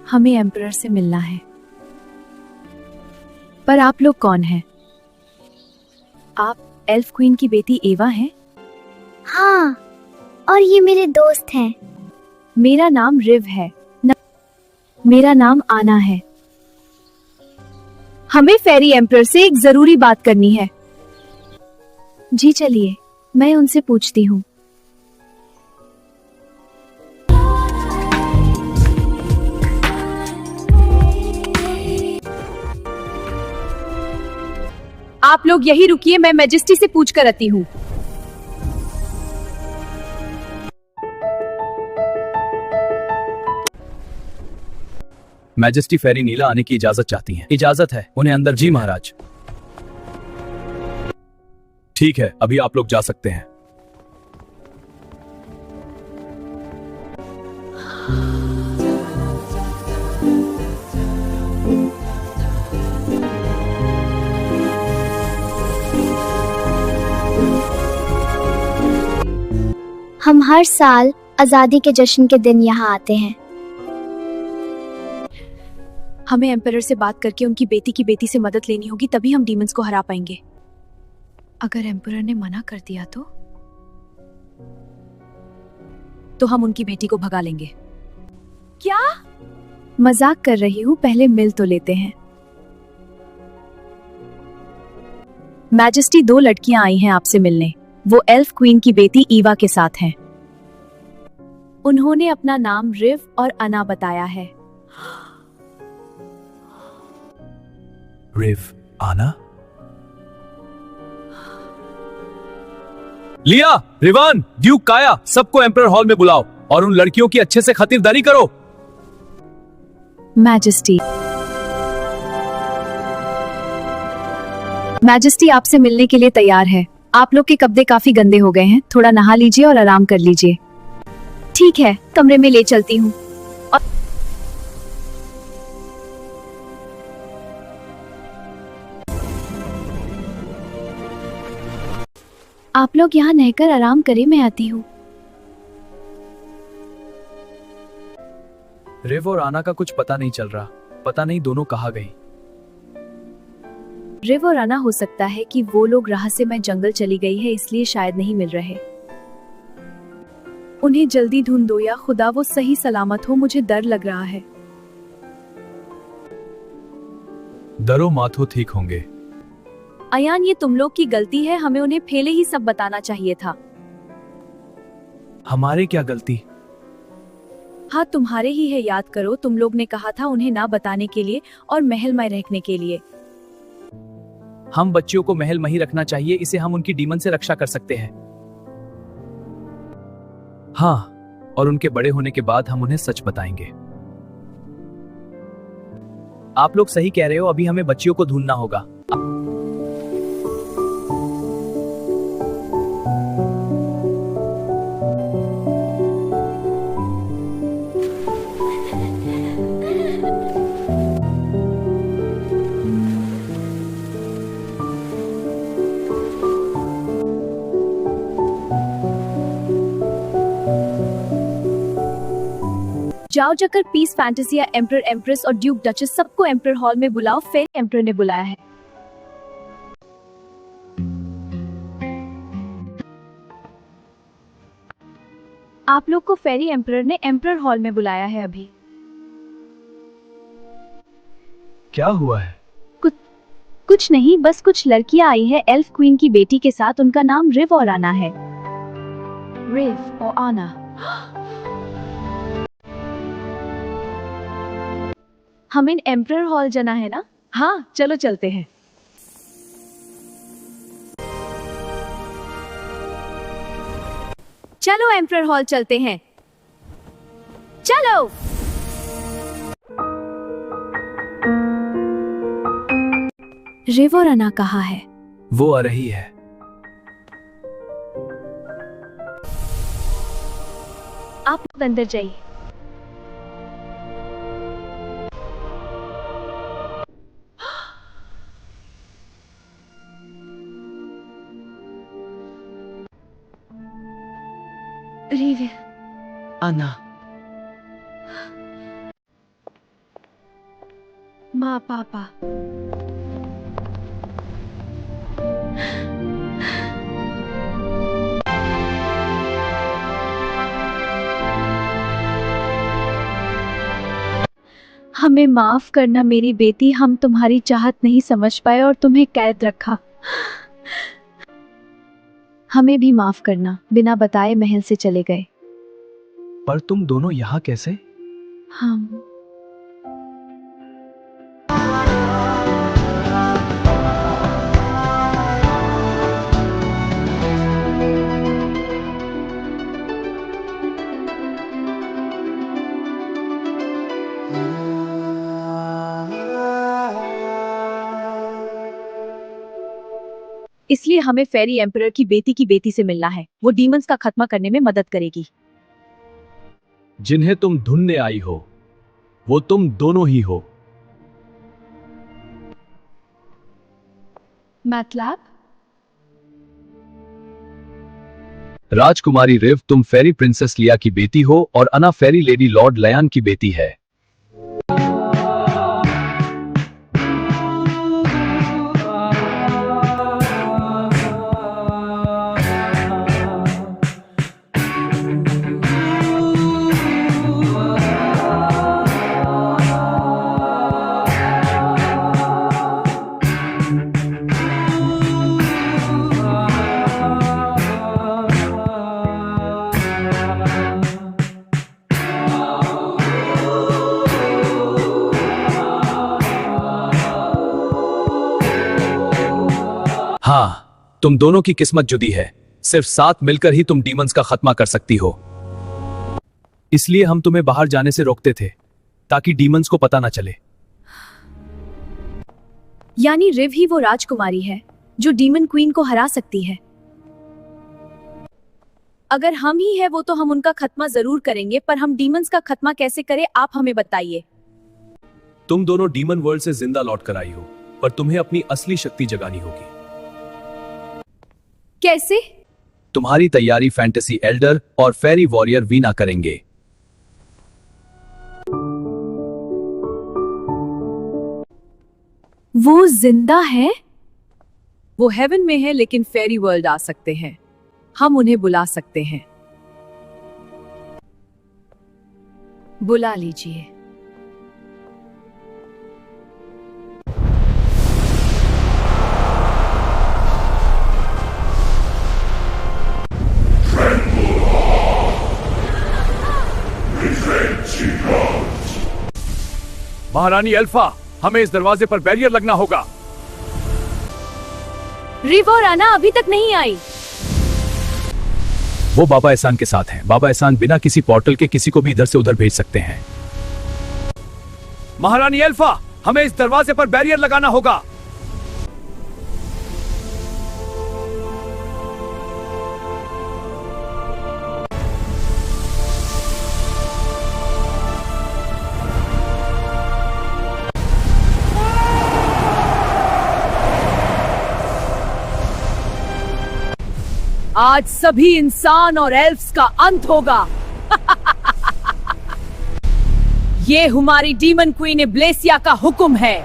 हमें एम्परर से मिलना है। पर आप लोग कौन हैं? आप एल्फ क्वीन की बेटी एवा हैं? हाँ, और ये मेरे दोस्त हैं। मेरा नाम रिव है। मेरा नाम आना है। हमें फेरी एम्परर से एक जरूरी बात करनी है। जी चलिए, मैं उनसे पूछती हूँ। आप लोग यही रुकिए, मैं मैजेस्टी से पूछ कर आती हूँ। मैजेस्टी फेरी नीला आने की इजाजत चाहती हैं। इजाजत है उन्हें अंदर? जी महाराज। ठीक है, अभी आप लोग जा सकते हैं। हम हर साल आजादी के जश्न के दिन यहाँ आते हैं। हमें एम्परर से बात करके उनकी बेटी की बेटी से मदद लेनी होगी, तभी हम डीमंस को हरा पाएंगे। अगर एम्परर ने मना कर दिया तो हम उनकी बेटी को भगा लेंगे। क्या? मजाक कर रही हूँ, पहले मिल तो लेते हैं। मैजेस्टी, 2 लड़कियां आई हैं आपसे मिलने। वो एल्फ क्वीन की बेटी ईवा के साथ हैं। उन्होंने अपना नाम रिव और अना बताया है। रिव, आना, लिया, रिवान, ड्यूक काया, सबको एम्परर हॉल में बुलाओ और उन लड़कियों की अच्छे से खातिरदारी करो। मैजेस्टी, मैजेस्टी आपसे मिलने के लिए तैयार है। आप लोग के कपड़े काफी गंदे हो गए हैं, थोड़ा नहा लीजिए और आराम कर लीजिए। ठीक है, कमरे में ले चलती हूँ। आप लोग यहाँ नहकर आराम करें, मैं आती हूँ। रिव और आना का कुछ पता नहीं चल रहा। पता नहीं दोनों कहाँ गई। रिव और आना, हो सकता है कि वो लोग रहस्यमय जंगल चली गई है, इसलिए शायद नहीं मिल रहे। उन्हें जल्दी ढूंढो या खुदा वो सही सलामत हो, मुझे डर लग रहा है। डरो माथो, ठीक होंगे। अयान, ये तुम लोग की गलती है, हमें उन्हें पहले ही सब बताना चाहिए था। हमारे क्या गलती? हाँ, तुम्हारे ही है, याद करो, तुम लोग ने कहा था उन्हें ना बताने के लिए और महल में रखने के लिए। हम बच्चियों को महल में ही रखना चाहिए, इसे हम उनकी डीमन से रक्षा कर सकते हैं। हाँ, और उनके बड़े होने के बाद हम उन्हें सच बताएंगे। आप लोग सही कह रहे हो, अभी हमें बच्चियों को ढूंढना होगा। जाओ जाकर पीस, फैंटेसिया, एम्परर, एम्प्रेस और ड्यूक डचेस सबको एम्परर हॉल में बुलाओ। फेरी एम्परर ने बुलाया है। आप लोग को फेरी एम्परर ने एम्परर हॉल में बुलाया है अभी। क्या हुआ है? कुछ नहीं, बस कुछ लड़कियां आई हैं एल्फ क्वीन की बेटी के साथ। उनका नाम रिव और आना है। रिव और आना। हमें एम्परर हॉल जाना है ना? हाँ, चलो चलते हैं। चलो एम्परर हॉल चलते हैं, चलो। रिव और अना कहाँ है? वो आ रही है। आप लोग अंदर जाइए। रिव, आना, माँ पापा। हमें माफ करना मेरी बेटी, हम तुम्हारी चाहत नहीं समझ पाए और तुम्हें कैद रखा। हमें भी माफ करना, बिना बताए महल से चले गए। पर तुम दोनों यहाँ कैसे? हम इसलिए हमें फेरी एम्परर की बेटी से मिलना है। वो डीमंस का खात्मा करने में मदद करेगी। जिन्हें तुम ढूंढने आई हो वो तुम दोनों ही हो। मतलब? राजकुमारी रिव, तुम फेरी प्रिंसेस लिया की बेटी हो और अना फेरी लेडी लॉर्ड लयान की बेटी है। हाँ, तुम दोनों की किस्मत जुदी है। सिर्फ साथ मिलकर ही तुम डीमंस का खात्मा कर सकती हो। इसलिए हम तुम्हें बाहर जाने से रोकते थे ताकि डीमंस को पता ना चले। यानी रिव ही वो राजकुमारी है जो डीमन क्वीन को हरा सकती है। अगर हम ही है वो तो हम उनका खात्मा जरूर करेंगे, पर हम डीमंस का खात्मा कैसे करें आप हमें बताइए। तुम दोनों डीमन वर्ल्ड से जिंदा लौट कर आई हो, पर तुम्हें अपनी असली शक्ति जगानी होगी। कैसे? तुम्हारी तैयारी फैंटेसी एल्डर और फेरी वॉरियर वीना करेंगे। वो जिंदा है? वो हेवन में है लेकिन फेरी वर्ल्ड आ सकते हैं। हम उन्हें बुला सकते हैं। बुला लीजिए। महारानी अल्फा, हमें इस दरवाजे पर बैरियर लगना होगा। रिव और आना अभी तक नहीं आई। वो बाबा एहसान के साथ हैं। बाबा एहसान बिना किसी पोर्टल के किसी को भी इधर से उधर भेज सकते हैं। महारानी अल्फा, हमें इस दरवाजे पर बैरियर लगाना होगा। आज सभी इंसान और एल्फ्स का अंत होगा। ये हमारी डीमन क्वीन इब्लेसिया का हुक्म है।